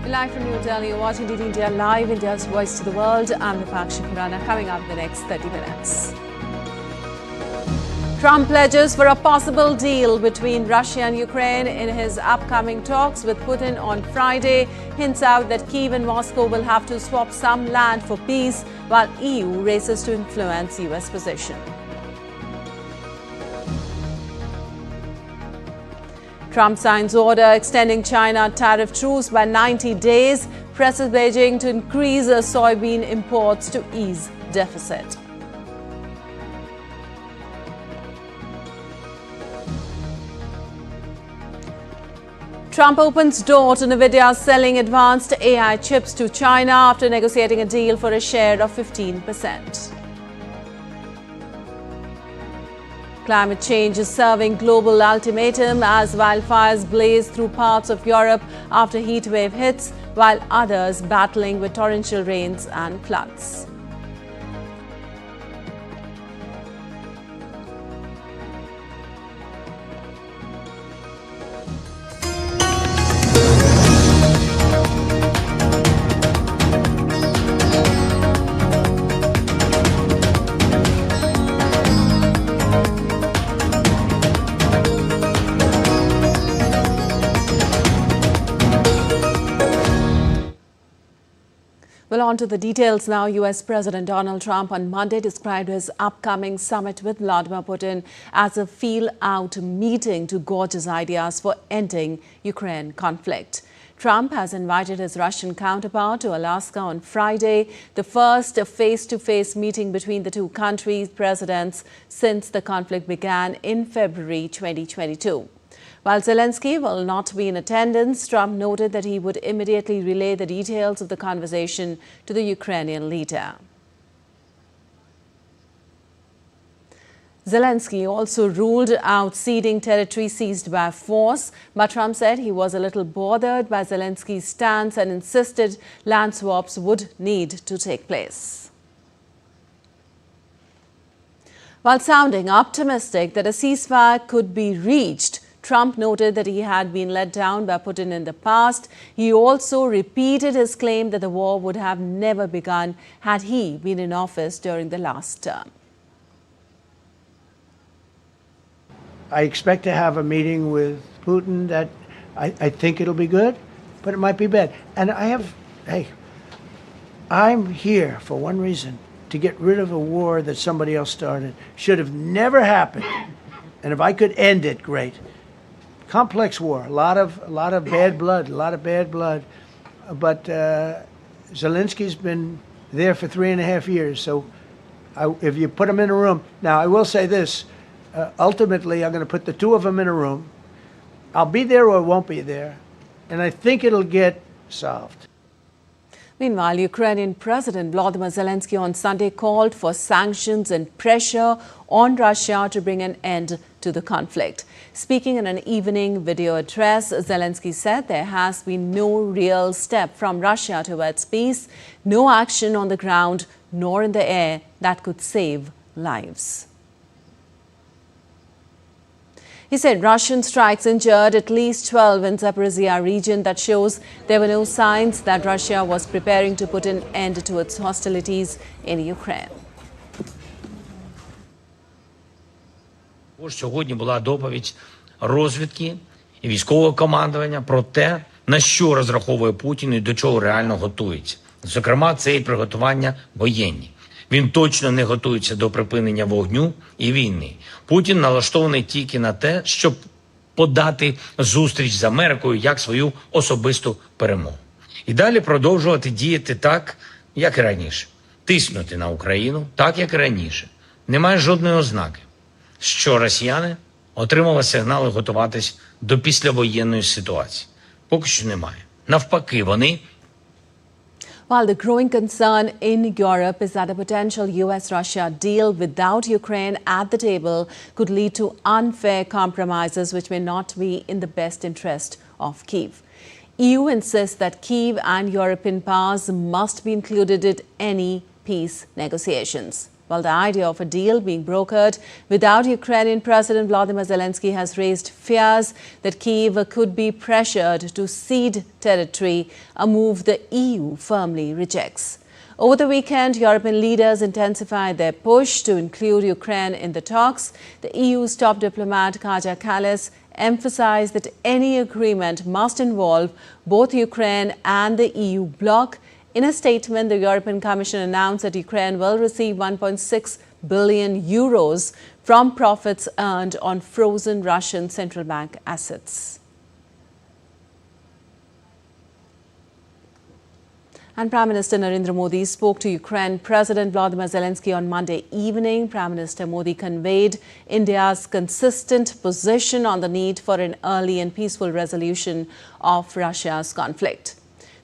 Live from New Delhi, you're watching DD India Live, India's voice to the world. I'm Vipakshi Khurana. Coming up in the next 30 minutes. Trump pledges for a possible deal between Russia and Ukraine in his upcoming talks with Putin on Friday. Hints out that Kyiv and Moscow will have to swap some land for peace, while EU races to influence US position. Trump signs order extending China tariff truce by 90 days, presses Beijing to increase soybean imports to ease deficit. Trump opens door to Nvidia selling advanced AI chips to China after negotiating a deal for a share of 15%. Climate change is serving global ultimatum as wildfires blaze through parts of Europe after heat wave hits, while others battling with torrential rains and floods. Well, on to the details now. US President Donald Trump on Monday described his upcoming summit with Vladimir Putin as a feel-out meeting to gauge his ideas for ending Ukraine conflict. Trump has invited his Russian counterpart to Alaska on Friday, the first face-to-face meeting between the two countries' presidents since the conflict began in February 2022. While Zelensky will not be in attendance, Trump noted that he would immediately relay the details of the conversation to the Ukrainian leader. Zelensky also ruled out ceding territory seized by force, but Trump said he was a little bothered by Zelensky's stance and insisted land swaps would need to take place. While sounding optimistic that a ceasefire could be reached, Trump noted that he had been let down by Putin in the past. He also repeated his claim that the war would have never begun had he been in office during the last term. I expect to have a meeting with Putin that I think it'll be good, but it might be bad. And I'm here for one reason, to get rid of a war that somebody else started. Should have never happened. And if I could end it, great. Complex war, a lot of bad blood, But Zelensky's been there for 3.5 years. So if you put him in a room, now I will say this, ultimately I'm going to put the two of them in a room. I'll be there or won't be there. And I think it'll get solved. Meanwhile, Ukrainian President Volodymyr Zelensky on Sunday called for sanctions and pressure on Russia to bring an end to the conflict. Speaking in an evening video address, Zelensky said there has been no real step from Russia towards peace, no action on the ground nor in the air that could save lives. He said Russian strikes injured at least 12 in Zaporizhia region. That shows there were no signs that Russia was preparing to put an end to its hostilities in Ukraine. Сьогодні була доповідь розвідки і військового командування про те, на що розраховує Путін і до чого реально готується. Зокрема, це і приготування воєнні. Він точно не готується до припинення вогню і війни. Путін налаштований тільки на те, щоб подати зустріч з Америкою як свою особисту перемогу. І далі продовжувати діяти так, як і раніше. Тиснути на Україну так, як і раніше. Немає жодної ознаки, що росіяни отримали сигнали готуватись до післявоєнної ситуації. Поки що немає. Навпаки, вони... While the growing concern in Europe is that a potential US-Russia deal without Ukraine at the table could lead to unfair compromises which may not be in the best interest of Kyiv. EU insists that Kyiv and European powers must be included in any peace negotiations. While the idea of a deal being brokered without Ukrainian President Volodymyr Zelensky has raised fears that Kyiv could be pressured to cede territory, a move the EU firmly rejects. Over the weekend, European leaders intensified their push to include Ukraine in the talks. The EU's top diplomat, Kaja Kallas, emphasized that any agreement must involve both Ukraine and the EU bloc. In a statement, the European Commission announced that Ukraine will receive 1.6 billion euros from profits earned on frozen Russian central bank assets. And Prime Minister Narendra Modi spoke to Ukraine President Volodymyr Zelensky on Monday evening. Prime Minister Modi conveyed India's consistent position on the need for an early and peaceful resolution of Russia's conflict.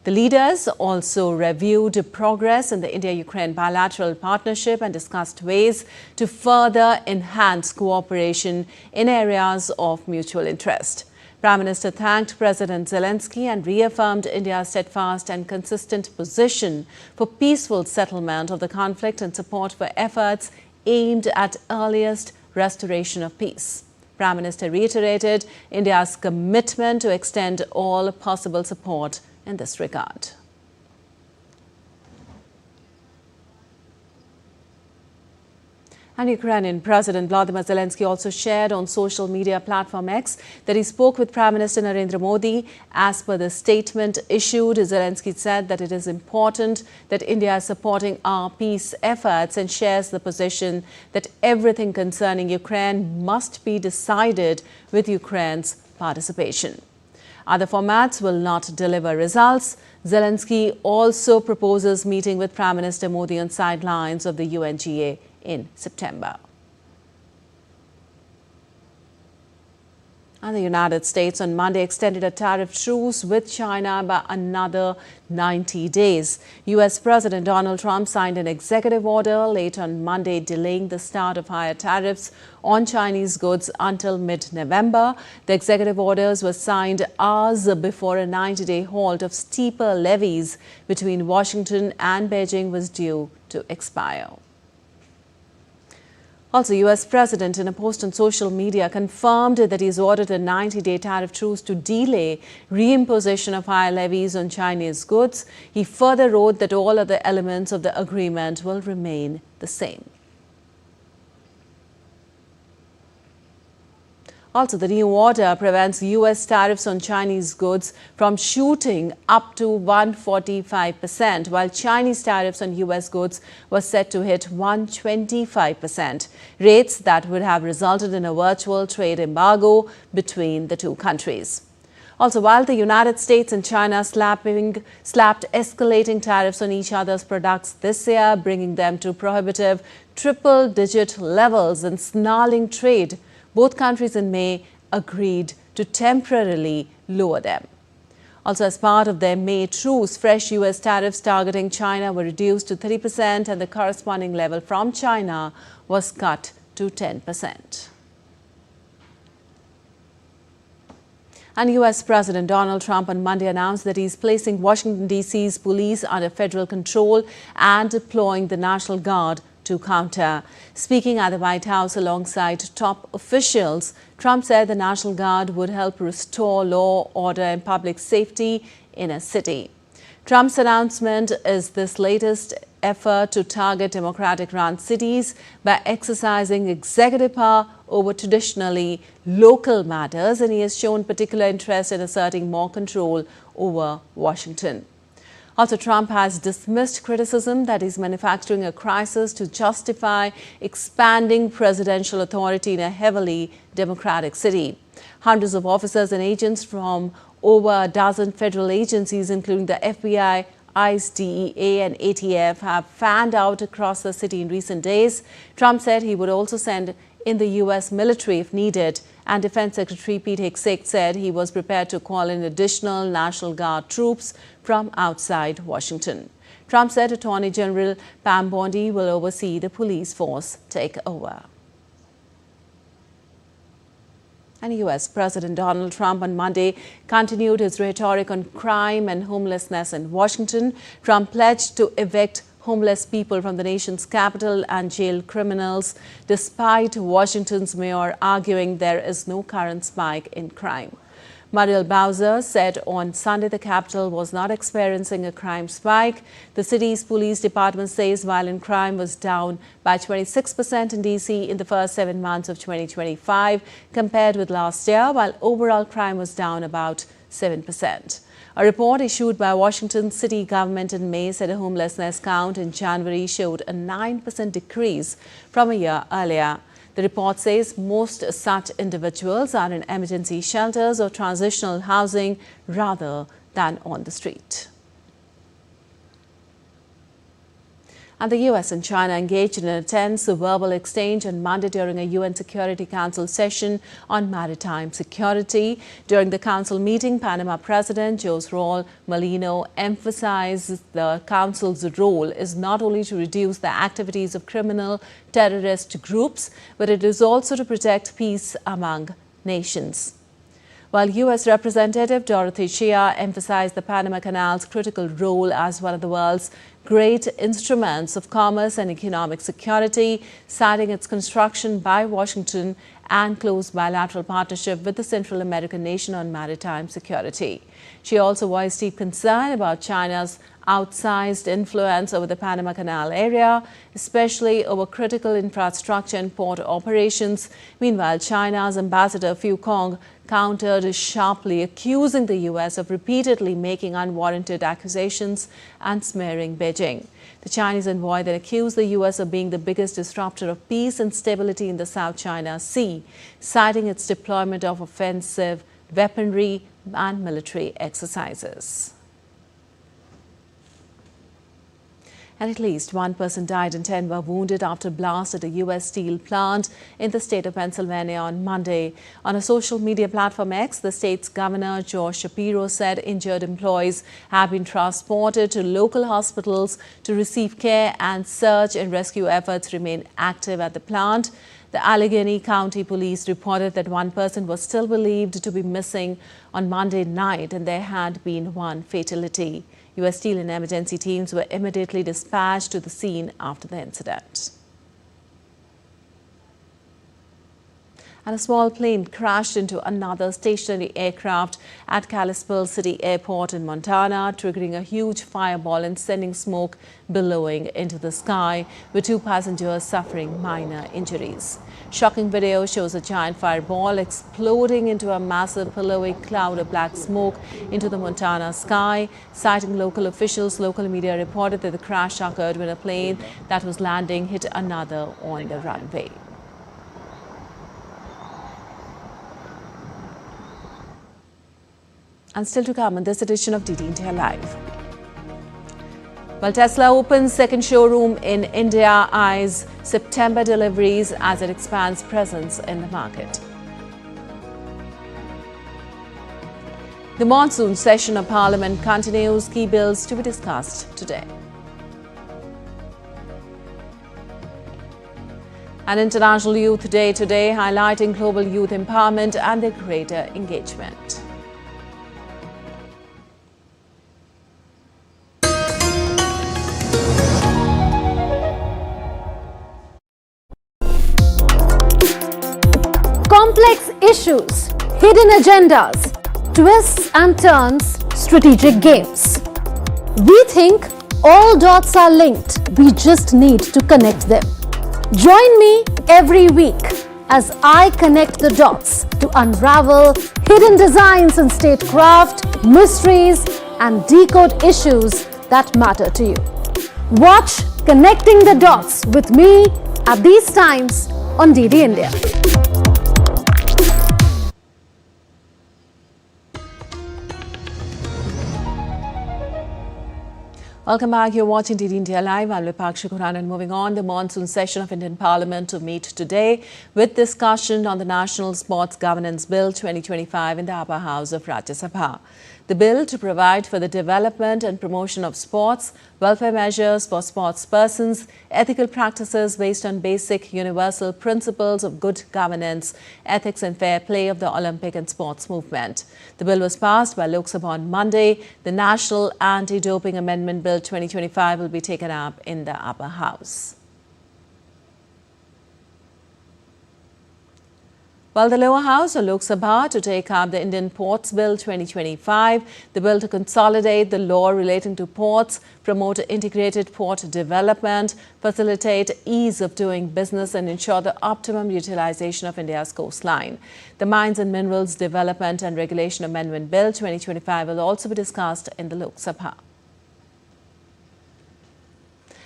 The leaders also reviewed progress in the India-Ukraine bilateral partnership and discussed ways to further enhance cooperation in areas of mutual interest. Prime Minister thanked President Zelensky and reaffirmed India's steadfast and consistent position for peaceful settlement of the conflict and support for efforts aimed at earliest restoration of peace. Prime Minister reiterated India's commitment to extend all possible support in this regard. And Ukrainian President Volodymyr Zelensky also shared on social media platform X that he spoke with Prime Minister Narendra Modi. As per the statement issued, Zelensky said that it is important that India is supporting our peace efforts and shares the position that everything concerning Ukraine must be decided with Ukraine's participation. Other formats will not deliver results. Zelensky also proposes meeting with Prime Minister Modi on sidelines of the UNGA in September. And the United States on Monday extended a tariff truce with China by another 90 days. U.S. President Donald Trump signed an executive order late on Monday delaying the start of higher tariffs on Chinese goods until mid-November. The executive orders were signed hours before a 90-day halt of steeper levies between Washington and Beijing was due to expire. Also, U.S. President, in a post on social media, confirmed that he's ordered a 90-day tariff truce to delay reimposition of higher levies on Chinese goods. He further wrote that all other elements of the agreement will remain the same. Also, the new order prevents U.S. tariffs on Chinese goods from shooting up to 145%, while Chinese tariffs on U.S. goods were set to hit 125%, rates that would have resulted in a virtual trade embargo between the two countries. Also, while the United States and China slapped escalating tariffs on each other's products this year, bringing them to prohibitive triple-digit levels and snarling trade, both countries in May agreed to temporarily lower them. Also, as part of their May truce, fresh U.S. tariffs targeting China were reduced to 30% and the corresponding level from China was cut to 10%. And U.S. President Donald Trump on Monday announced that he's placing Washington, D.C.'s police under federal control and deploying the National Guard to counter. Speaking at the White House alongside top officials, Trump said the National Guard would help restore law, order and public safety in a city. Trump's announcement is this latest effort to target Democratic-run cities by exercising executive power over traditionally local matters, and he has shown particular interest in asserting more control over Washington. Also, Trump has dismissed criticism that he's manufacturing a crisis to justify expanding presidential authority in a heavily Democratic city. Hundreds of officers and agents from over a dozen federal agencies, including the FBI, ICE, DEA and ATF, have fanned out across the city in recent days. Trump said he would also send in the U.S. military if needed, and Defense Secretary Pete Hegseth said he was prepared to call in additional National Guard troops from outside Washington. Trump said Attorney General Pam Bondi will oversee the police force takeover. And U.S. President Donald Trump on Monday continued his rhetoric on crime and homelessness in Washington. Trump pledged to evict homeless people from the nation's capital and jailed criminals, despite Washington's mayor arguing there is no current spike in crime. Muriel Bowser said on Sunday the capital was not experiencing a crime spike. The city's police department says violent crime was down by 26% in D.C. in the first 7 months of 2025 compared with last year, while overall crime was down about 7%. A report issued by Washington city government in May said a homelessness count in January showed a 9% decrease from a year earlier. The report says most such individuals are in emergency shelters or transitional housing rather than on the street. And the US and China engaged in a tense verbal exchange on Monday during a UN Security Council session on maritime security. During the council meeting, Panama President Jose Raul Mulino emphasized the council's role is not only to reduce the activities of criminal terrorist groups, but it is also to protect peace among nations. While U.S. Representative Dorothy Chia emphasized the Panama Canal's critical role as one of the world's great instruments of commerce and economic security, citing its construction by Washington and close bilateral partnership with the Central American nation on maritime security. She also voiced deep concern about China's outsized influence over the Panama Canal area, especially over critical infrastructure and port operations. Meanwhile, China's ambassador Fu Kong countered sharply, accusing the U.S. of repeatedly making unwarranted accusations and smearing Beijing. The Chinese envoy then accused the U.S. of being the biggest disruptor of peace and stability in the South China Sea, citing its deployment of offensive weaponry and military exercises. And at least one person died and 10 were wounded after a blast at a U.S. steel plant in the state of Pennsylvania on Monday. On a social media platform X, the state's governor, Josh Shapiro, said injured employees have been transported to local hospitals to receive care and search and rescue efforts remain active at the plant. The Allegheny County Police reported that one person was still believed to be missing on Monday night and there had been one fatality. U.S. Steel and emergency teams were immediately dispatched to the scene after the incident. And a small plane crashed into another stationary aircraft at Kalispell City Airport in Montana, triggering a huge fireball and sending smoke billowing into the sky, with 2 passengers suffering minor injuries. Shocking video shows a giant fireball exploding into a massive pillowy cloud of black smoke into the Montana sky. Citing local officials, local media reported that the crash occurred when a plane that was landing hit another on the runway. And still to come in this edition of DD India Live. While Tesla opens second showroom in India, eyes September deliveries as it expands presence in the market. The monsoon session of Parliament continues, key bills to be discussed today. And International Youth Day today, highlighting global youth empowerment and their greater engagement. Complex issues, hidden agendas, twists and turns, strategic games. We think all dots are linked, we just need to connect them. Join me every week as I connect the dots to unravel hidden designs in statecraft, mysteries, and decode issues that matter to you. Watch Connecting the Dots with me at these times on DD India. Welcome back. You're watching DD India Live. I'm Vipakshi Kuran, and moving on, the monsoon session of Indian Parliament to meet today with discussion on the National Sports Governance Bill 2025 in the upper house of Rajya Sabha. The bill to provide for the development and promotion of sports, welfare measures for sports persons, ethical practices based on basic universal principles of good governance, ethics and fair play of the Olympic and sports movement. The bill was passed by Lok Sabha on Monday. The National Anti-Doping Amendment Bill 2025 will be taken up in the upper house. While the lower house of Lok Sabha to take up the Indian Ports Bill 2025, the bill to consolidate the law relating to ports, promote integrated port development, facilitate ease of doing business and ensure the optimum utilization of India's coastline. The Mines and Minerals Development and Regulation Amendment Bill 2025 will also be discussed in the Lok Sabha.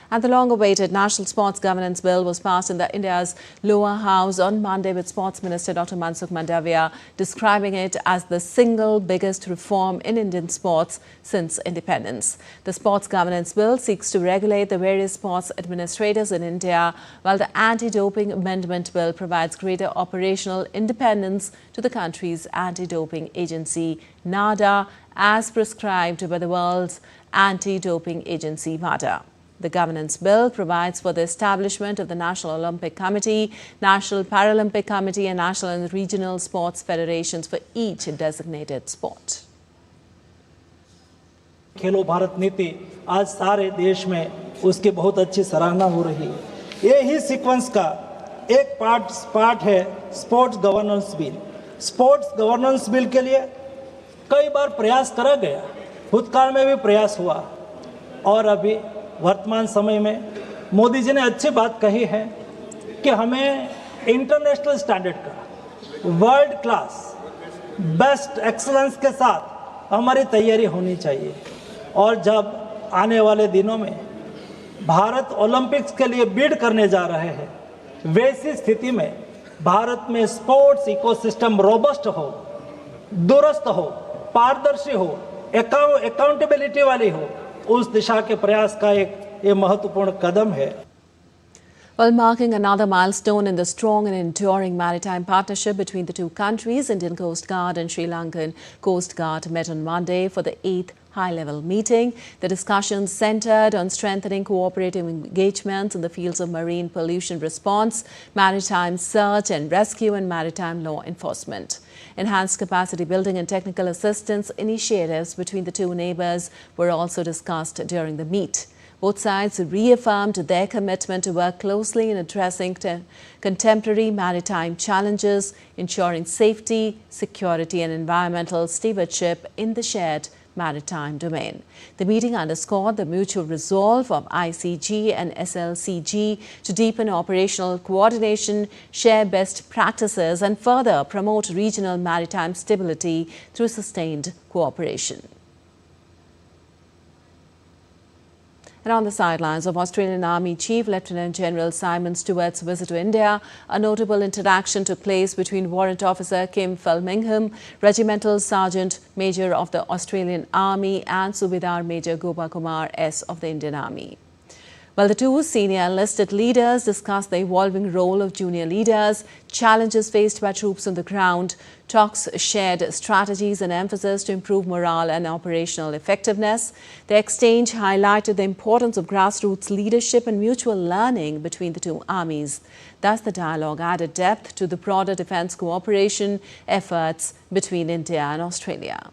And the long-awaited National Sports Governance Bill was passed in India's lower house on Monday, with Sports Minister Dr. Mansukh Mandavia describing it as the single biggest reform in Indian sports since independence. The Sports Governance Bill seeks to regulate the various sports administrators in India, while the Anti-Doping Amendment Bill provides greater operational independence to the country's anti-doping agency, NADA, as prescribed by the world's anti-doping agency, WADA. The governance bill provides for the establishment of the National Olympic Committee, National Paralympic Committee and national and regional sports federations for each designated sport. खेलो भारत नीति आज सारे देश में उसकी बहुत अच्छी सराहना हो रही है। ये ही सीक्वेंस का एक पार्ट है sports governance bill. Sports governance bill के लिए कई बार प्रयास करा गया, भूतकाल में भी प्रयास हुआ और अभी वर्तमान समय में मोदी जी ने अच्छी बात कही है कि हमें इंटरनेशनल स्टैंडर्ड का वर्ल्ड क्लास बेस्ट एक्सीलेंस के साथ हमारी तैयारी होनी चाहिए। और जब आने वाले दिनों में भारत ओलंपिक्स के लिए बिड करने जा रहे हैं, वैसी स्थिति में भारत में स्पोर्ट्स इकोसिस्टम रोबस्ट हो, दुरुस्त हो, पारदर्शी हो, अकाउंटेबिलिटी वाली हो, उस दिशा के प्रयास का एक ये महत्वपूर्ण कदम है। While marking another milestone in the strong and enduring maritime partnership between the two countries, Indian Coast Guard and Sri Lankan Coast Guard met on Monday for the 8th high-level meeting. The discussions centered on strengthening cooperative engagements in the fields of marine pollution response, maritime search and rescue, and maritime law enforcement. Enhanced capacity building and technical assistance initiatives between the two neighbours were also discussed during the meet. Both sides reaffirmed their commitment to work closely in addressing contemporary maritime challenges, ensuring safety, security and environmental stewardship in the shared maritime domain. The meeting underscored the mutual resolve of ICG and SLCG to deepen operational coordination, share best practices and further promote regional maritime stability through sustained cooperation. And on the sidelines of Australian Army Chief Lieutenant General Simon Stewart's visit to India, a notable interaction took place between Warrant Officer Kim Felmingham, Regimental Sergeant Major of the Australian Army, and Subedar Major Gopakumar S. of the Indian Army. While the two senior enlisted leaders discussed the evolving role of junior leaders, challenges faced by troops on the ground, talks shared strategies and emphasis to improve morale and operational effectiveness. The exchange highlighted the importance of grassroots leadership and mutual learning between the two armies. Thus, the dialogue added depth to the broader defence cooperation efforts between India and Australia.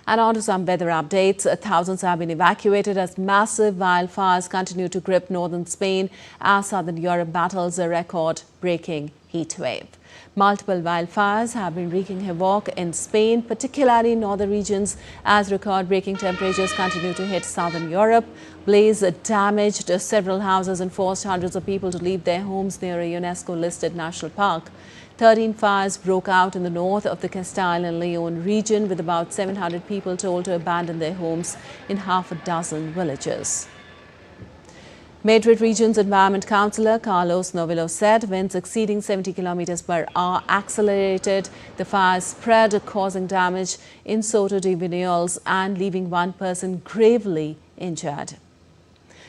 And on to some weather updates. Thousands have been evacuated as massive wildfires continue to grip northern Spain as southern Europe battles a record-breaking heat wave. Multiple wildfires have been wreaking havoc in Spain, particularly in northern regions, as record-breaking temperatures continue to hit southern Europe. Blaze damaged several houses and forced hundreds of people to leave their homes near a UNESCO-listed national park. 13 fires broke out in the north of the Castile and Leon region, with about 700 people told to abandon their homes in half a dozen villages. Madrid region's Environment Councillor Carlos Novillo said winds exceeding 70 kilometers per hour accelerated the fire's spread, causing damage in Soto de Vinyols and leaving one person gravely injured.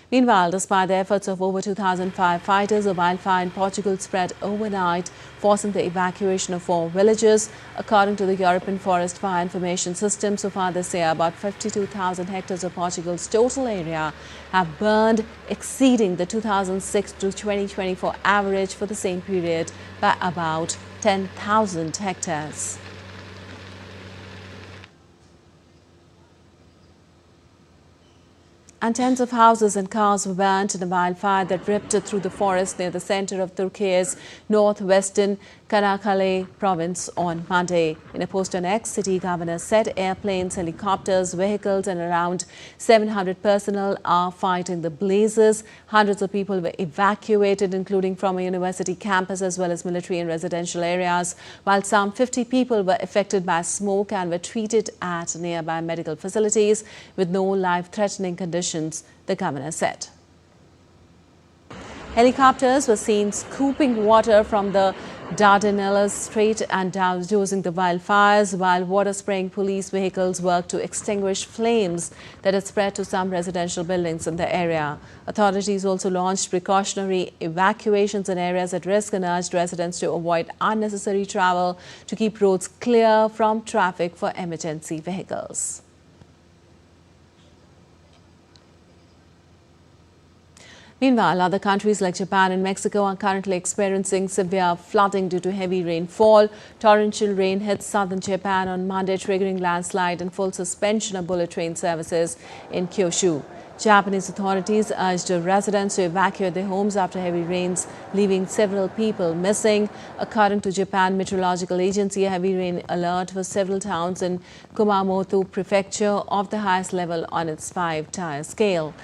Meanwhile, despite the efforts of over 2,000 firefighters, a wildfire in Portugal spread overnight, forcing the evacuation of 4 villages. According to the European Forest Fire Information System, so far this year, about 52,000 hectares of Portugal's total area have burned, exceeding the 2006 to 2024 average for the same period by about 10,000 hectares. And tens of houses and cars were burnt in a wildfire that ripped through the forest near the center of Turkey's northwestern Karakkale province on Monday. In a post on X, city governor said airplanes, helicopters, vehicles and around 700 personnel are fighting the blazes. Hundreds of people were evacuated, including from a university campus as well as military and residential areas, while some 50 people were affected by smoke and were treated at nearby medical facilities with no life-threatening conditions, the governor said. Helicopters were seen scooping water from the Dardanelles Strait and dousing the wildfires, while water-spraying police vehicles worked to extinguish flames that had spread to some residential buildings in the area. Authorities also launched precautionary evacuations in areas at risk and urged residents to avoid unnecessary travel to keep roads clear from traffic for emergency vehicles. Meanwhile, other countries like Japan and Mexico are currently experiencing severe flooding due to heavy rainfall. Torrential rain hit southern Japan on Monday, triggering landslide and full suspension of bullet train services in Kyushu. Japanese authorities urged residents to evacuate their homes after heavy rains, leaving several people missing. According to Japan Meteorological Agency, a heavy rain alert for several towns in Kumamoto Prefecture of the highest level on its 5-tier scale.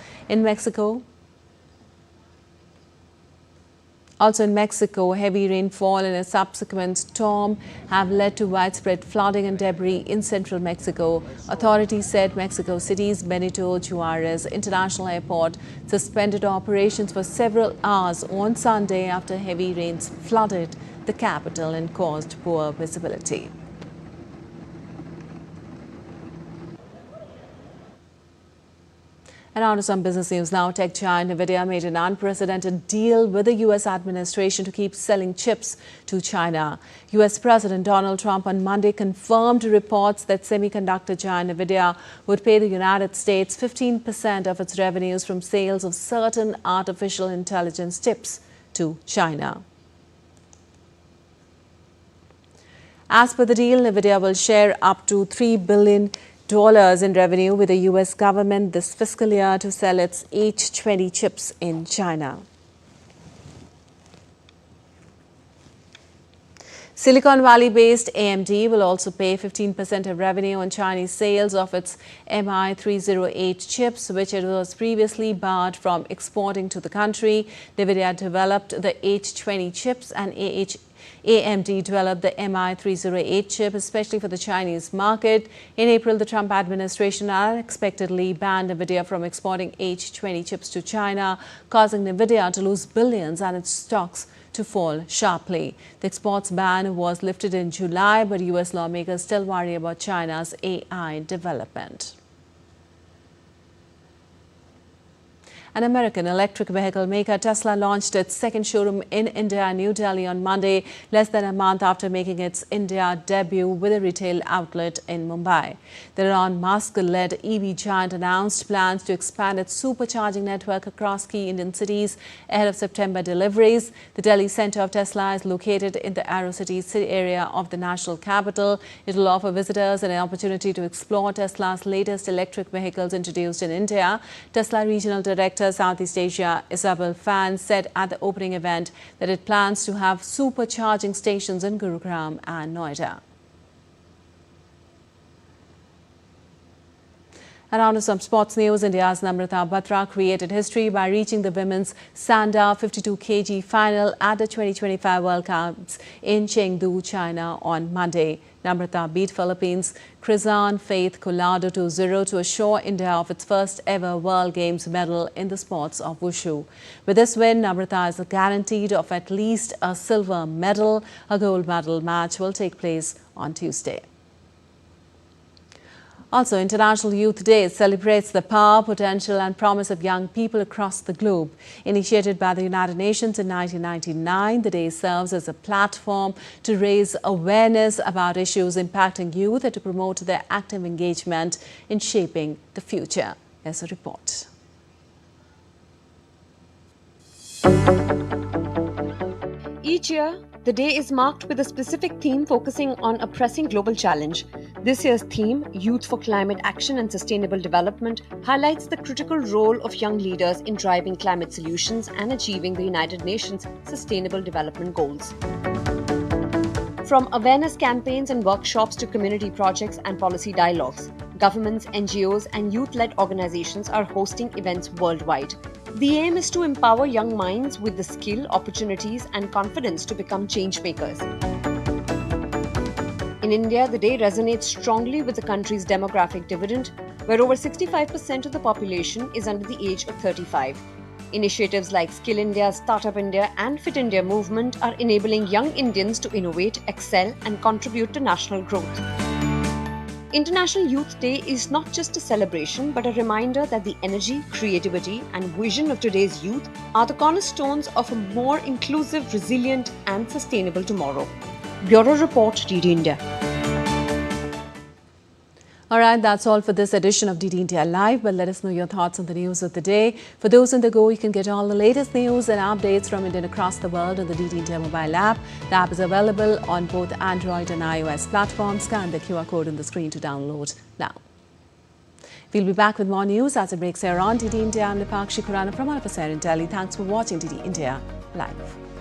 Also in Mexico, heavy rainfall and a subsequent storm have led to widespread flooding and debris in central Mexico. Authorities said Mexico City's Benito Juarez International Airport suspended operations for several hours on Sunday after heavy rains flooded the capital and caused poor visibility. And on to some business news now. Tech giant Nvidia made an unprecedented deal with the U.S. administration to keep selling chips to China. U.S. President Donald Trump on Monday confirmed reports that semiconductor giant Nvidia would pay the United States 15% of its revenues from sales of certain artificial intelligence chips to China. As per the deal, Nvidia will share up to $3 billion in revenue with the U.S. government this fiscal year to sell its H20 chips in China. Silicon Valley-based AMD will also pay 15% of revenue on Chinese sales of its MI308 chips, which it was previously barred from exporting to the country. Nvidia developed the H20 chips and AMD developed the MI308 chip, especially for the Chinese market. In April, the Trump administration unexpectedly banned Nvidia from exporting H20 chips to China, causing Nvidia to lose billions and its stocks to fall sharply. The exports ban was lifted in July, but U.S. lawmakers still worry about China's AI development. An American electric vehicle maker, Tesla, launched its second showroom in India, New Delhi on Monday, less than a month after making its India debut with a retail outlet in Mumbai. The Elon Musk-led EV giant announced plans to expand its supercharging network across key Indian cities ahead of September deliveries. The Delhi center of Tesla is located in the Aerocity city area of the national capital. It will offer visitors an opportunity to explore Tesla's latest electric vehicles introduced in India. Tesla Regional Director Southeast Asia Isabel Fan said at the opening event that it plans to have supercharging stations in Gurugram and Noida. And on to some sports news. India's Namrata Batra created history by reaching the women's Sanda 52 kg final at the 2025 World Cups in Chengdu, China on Monday. Namrata beat Philippines' Krizan Faith Collado 2-0 to assure India of its first ever World Games medal in the sports of wushu. With this win, Namrata is guaranteed of at least a silver medal. A gold medal match will take place on Tuesday. Also, International Youth Day celebrates the power, potential and promise of young people across the globe. Initiated by the United Nations in 1999, the day serves as a platform to raise awareness about issues impacting youth and to promote their active engagement in shaping the future. Here's a report. Each year, the day is marked with a specific theme focusing on a pressing global challenge. This year's theme, Youth for Climate Action and Sustainable Development, highlights the critical role of young leaders in driving climate solutions and achieving the United Nations Sustainable Development Goals. From awareness campaigns and workshops to community projects and policy dialogues, governments, NGOs, and youth-led organizations are hosting events worldwide. The aim is to empower young minds with the skill, opportunities, and confidence to become change makers. In India, the day resonates strongly with the country's demographic dividend, where over 65% of the population is under the age of 35. Initiatives like Skill India, Startup India, and Fit India movement are enabling young Indians to innovate, excel, and contribute to national growth. International Youth Day is not just a celebration, but a reminder that the energy, creativity, and vision of today's youth are the cornerstones of a more inclusive, resilient, and sustainable tomorrow. Bureau Report, DD India. All right, that's all for this edition of DD India Live. But let us know your thoughts on the news of the day. For those on the go, you can get all the latest news and updates from India across the world on the DD India mobile app. The app is available on both Android and iOS platforms. Scan the QR code on the screen to download now. We'll be back with more news as it breaks here on DD India. I'm Nipakshi Khurana from all of us here in Delhi. Thanks for watching DD India Live.